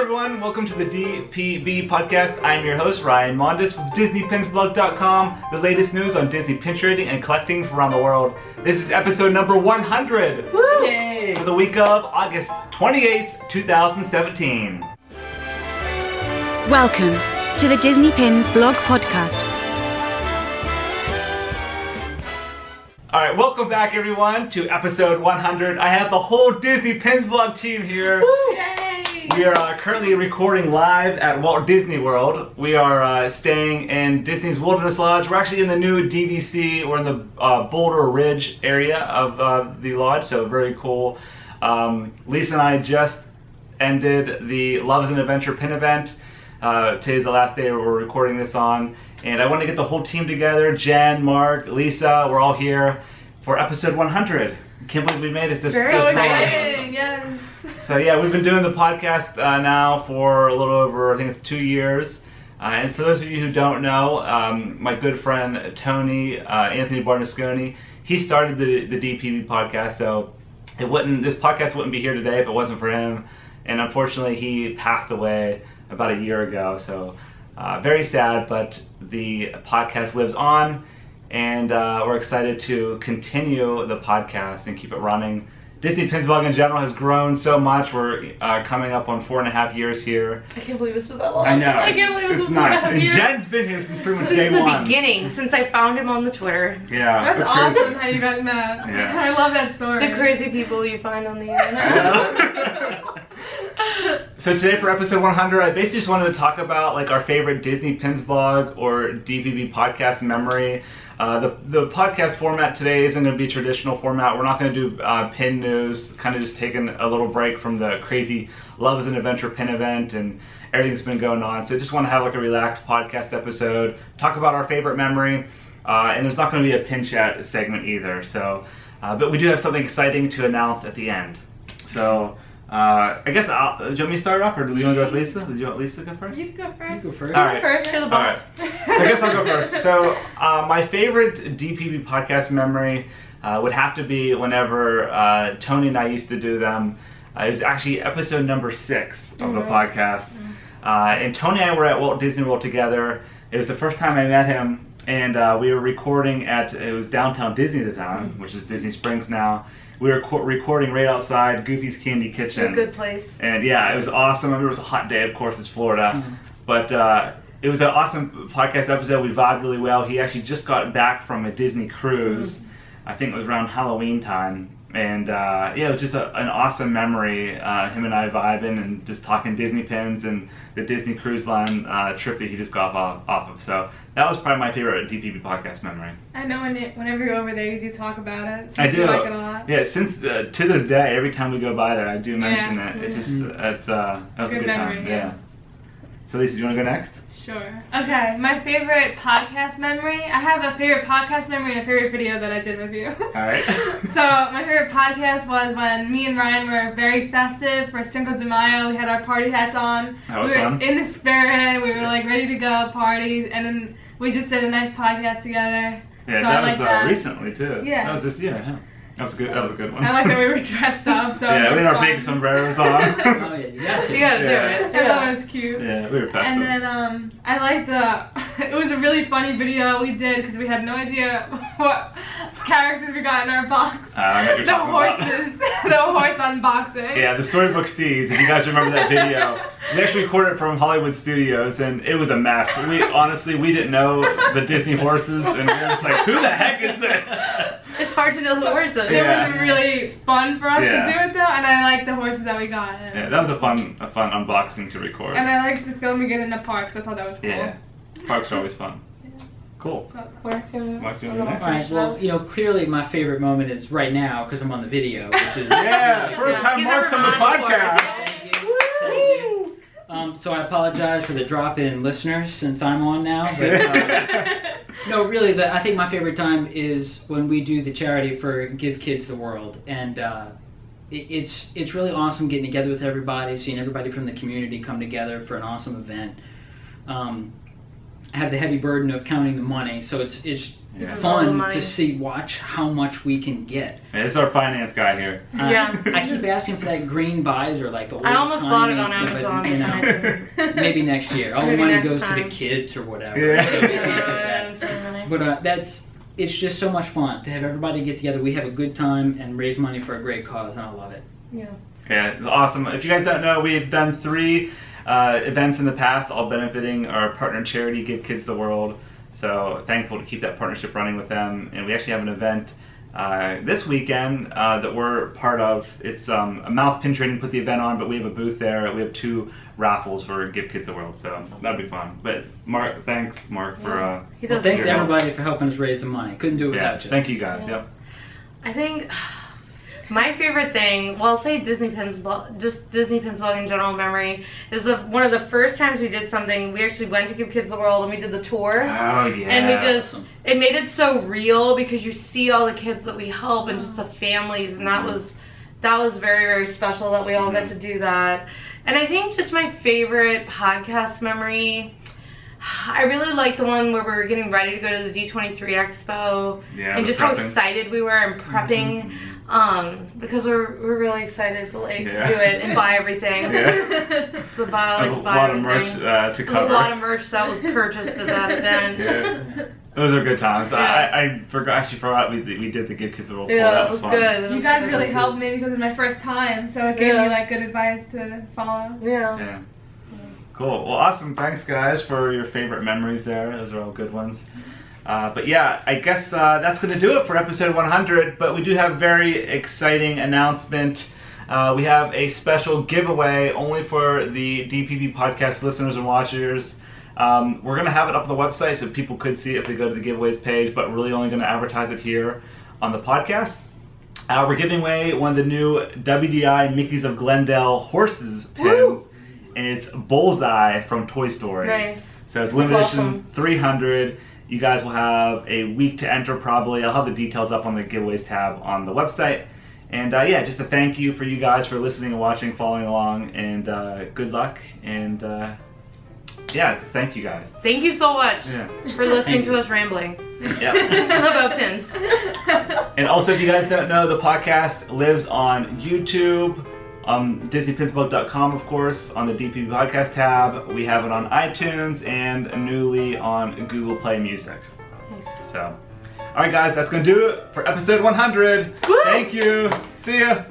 everyone. Welcome to the DPB Podcast. I'm your host, Ryan Mondes with DisneyPinsBlog.com, the latest news on Disney pin trading and collecting from around the world. This is episode number 100 Woo! Yay! for the week of August 28th, 2017. Welcome to the Disney Pins Blog Podcast. Alright, welcome back everyone to episode 100. I have the whole Disney Pins Blog team here. Woo! Yay! We are currently recording live at Walt Disney World. We are staying in Disney's Wilderness Lodge. We're actually in the new DVC. We're in the Boulder Ridge area of the lodge, so very cool. Lisa and I just ended the Loves and Adventure pin event. Today's the last day we're recording this on, and I want to get the whole team together. Jen, Mark, Lisa, we're all here for episode 100. Can't believe we made it this Very long. exciting, yes. So yeah, we've been doing the podcast now for a little over, I think it's 2 years. And for those of you who don't know, my good friend Tony, Anthony Barnasconi, he started the DPB podcast, so this podcast wouldn't be here today if it wasn't for him. And unfortunately, he passed away about a year ago, so very sad, but the podcast lives on, and we're excited to continue the podcast and keep it running. Disney Pins Blog in general has grown so much. We're coming up on 4.5 years here. I can't believe it's been that long. I know. I can't believe it's been 4.5 years. And Jen's been here since pretty much Since day the one. beginning, since I found him on the Twitter. Yeah. That's crazy. awesome how you got that. Yeah. I love that story. The crazy people you find on the internet. So today for episode 100, I basically just wanted to talk about like our favorite Disney Pins Blog or DPB podcast memory. The podcast format today isn't going to be traditional format. We're not going to do pin news, kind of just taking a little break from the crazy Loves and Adventure pin event and everything that's been going on. So I just want to have like a relaxed podcast episode, talk about our favorite memory, and there's not going to be a pin chat segment either. So, but we do have something exciting to announce at the end. So I guess do you want me to start off, or do you want to go with Lisa? Did you want Lisa to go first? You can go first. You go first. All right. First, you're the boss. So I guess I'll go first. So my favorite DPB podcast memory would have to be whenever Tony and I used to do them. It was actually episode number 6 of the podcast. And Tony and I were at Walt Disney World together. It was the first time I met him, and we were recording it was downtown Disney at the time, which is Disney Springs now. We were recording right outside Goofy's Candy Kitchen. A good place. And yeah, it was awesome. I remember it was a hot day, of course, it's Florida. But it was an awesome podcast episode. We vibed really well. He actually just got back from a Disney cruise. I think it was around Halloween time. And yeah, it was just an awesome memory. Him and I vibing and just talking Disney pins and the Disney Cruise Line trip that he just got off of. So that was probably my favorite DPB podcast memory. I know whenever you're over there, you do talk about it. So I do. You like it a lot. Yeah, since to this day, every time we go by there, I do mention it. It's just that was a Good good memory, time. yeah. So Lisa, do you want to go next? Sure. Okay, my favorite podcast memory. I have a favorite podcast memory and a favorite video that I did with you. All right. So my favorite podcast was when me and Ryan were very festive for Cinco de Mayo. We had our party hats on. That was we were fun. in the spirit. We were like ready to go party, and then we just did a nice podcast together. Yeah, so I that like was that. Recently too. Yeah. That was this year. Yeah. That was good. That was a good one. I like that we were dressed up. So Yeah, it we was had our fun. big sombreros on. Oh yeah, you got to. You gotta Yeah. do it. I thought it was cute. Yeah, we were festive. And then I like it was a really funny video we did because we had no idea what characters we got in our box. I know what you're The talking about. horses, the horse unboxing. Yeah, the Storybook Steeds, if you guys remember that video. We actually recorded it from Hollywood Studios, and it was a mess. We didn't know the Disney horses, and we were just like, who the heck is this? It's hard to know who wears those. Yeah. It was really fun for us Yeah. to do it though, and I like the horses that we got. Yeah, that was a fun unboxing to record. And I like to film me get in the parks. I thought that was cool. Yeah, parks are always fun. Cool. Mark, do you want to go next? All right, well, clearly my favorite moment is right now because I'm on the video, which is Yeah, first time He's Mark's never on the on before. podcast. Thank you. Thank you. So I apologize for the drop-in listeners since I'm on now, but no, really, I think my favorite time is when we do the charity for Give Kids the World, and it's really awesome getting together with everybody, seeing everybody from the community come together for an awesome event. I have the heavy burden of counting the money, so it's Yeah. All the fun money. to watch how much we can get. This is our finance guy here. Yeah. I keep asking for that green visor, like the old I almost bought it on timey, but, Amazon. you know, maybe next year. All the Maybe money next goes to time. the kids or whatever. Yeah. So we keep it that. But it's just so much fun to have everybody get together. We have a good time and raise money for a great cause, and I love it. Yeah. Yeah, it's awesome. If you guys don't know, we've done 3 events in the past, all benefiting our partner charity, Give Kids the World. So thankful to keep that partnership running with them. And we actually have an event this weekend that we're part of. It's a mouse pin trading put the event on, but we have a booth there. We have 2 raffles for Give Kids the World, so that'd be fun. But He Well, does. thanks to your help. everybody for helping us raise the money. Couldn't do it Yeah, without you. thank you guys. Yeah. Yep. I think my favorite thing, well, I'll say Disney Pins Blog in general memory, is one of the first times we did something. We actually went to Give Kids the World and we did the tour. Oh yeah. And we just, it made it so real because you see all the kids that we help and just the families, and that was very, very special that we all got to do that. And I think just my favorite podcast memory, I really like the one where we were getting ready to go to the D23 Expo, Yeah, and the just how prepping. excited we were and prepping, because we're really excited to Yeah. do it and buy everything. Yeah. So buy, There's a buy lot of everything. merch to There's a cover. lot of merch that was purchased at that event. Yeah. Those are good times. Yeah. I actually forgot we did the Give Kids the World tour. Yeah, That it was was fun. good. You guys really helped me because it was my first time, so it gave Yeah. me like good advice to follow. Yeah. Yeah. Cool. Well, awesome. Thanks, guys, for your favorite memories there. Those are all good ones. But yeah, I guess that's going to do it for episode 100. But we do have a very exciting announcement. We have a special giveaway only for the DPB Podcast listeners and watchers. We're going to have it up on the website so people could see it if they go to the giveaways page, but really only going to advertise it here on the podcast. We're giving away one of the new WDI Mickeys of Glendale horses pins. Woo! And it's Bullseye from Toy Story. Nice. So it's limited That's edition awesome. 300. You guys will have a week to enter probably. I'll have the details up on the giveaways tab on the website. And yeah, just a thank you for you guys for listening and watching, following along, and good luck. And yeah, just thank you guys. Thank you so much Yeah. for listening Thank to you. us rambling Yeah. about pins. And also, if you guys don't know, the podcast lives on YouTube, DisneyPinsBook.com, of course, on the DPB Podcast tab. We have it on iTunes and newly on Google Play Music. Nice. So, all right, guys, that's going to do it for episode 100. Woo! Thank you. See ya.